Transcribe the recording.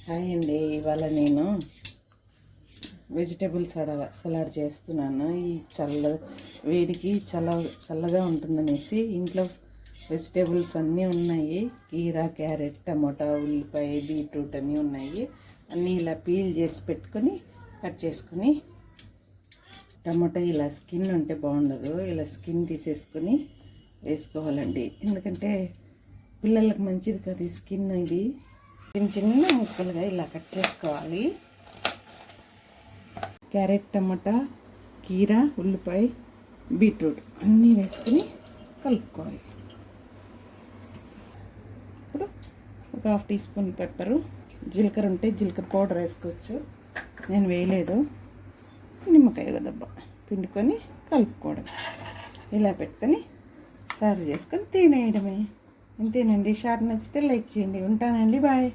Hi అండి. ఇవాళ నేను వెజిటేబుల్ సలాడ్ చేస్తున్నాను. ఈ వేడికి చల్లగా ఉంటుందనేసి ఇంట్లో వెజిటేబుల్స్ అన్నీ ఉన్నాయి. కీరా, క్యారెట్, టమోటా, ఉల్లిపాయ, బీట్రూట్ అన్నీ ఉన్నాయి. అన్నీ ఇలా పీల్ చేసి పెట్టుకొని కట్ చేసుకొని, టమోటా ఇలా స్కిన్ ఉంటే బాగుండదు, ఇలా స్కిన్ తీసేసుకొని వేసుకోవాలండి. ఎందుకంటే పిల్లలకు మంచిది కదా ఈ స్కిన్. ఇది చిన్న చిన్న ముక్కలుగా ఇలా కట్ చేసుకోవాలి. క్యారెట్, టమాటా, కీరా, ఉల్లిపాయ, బీట్రూట్ అన్నీ వేసుకుని కలుపుకోవాలి. ఇప్పుడు ఒక 1/2 టీ స్పూన్ పెప్పరు, జీలకర్ర ఉంటే జీలకర్ర పౌడర్ వేసుకోవచ్చు, నేను వేయలేదు. నిమ్మకాయ దెబ్బ పిండుకొని కలుపుకోవడం, ఇలా పెట్టుకొని సర్వ్ చేసుకొని తినేయడమే. అంతేనండి. షార్ట్ నచ్చితే లైక్ చేయండి. ఉంటానండి. బాయ్.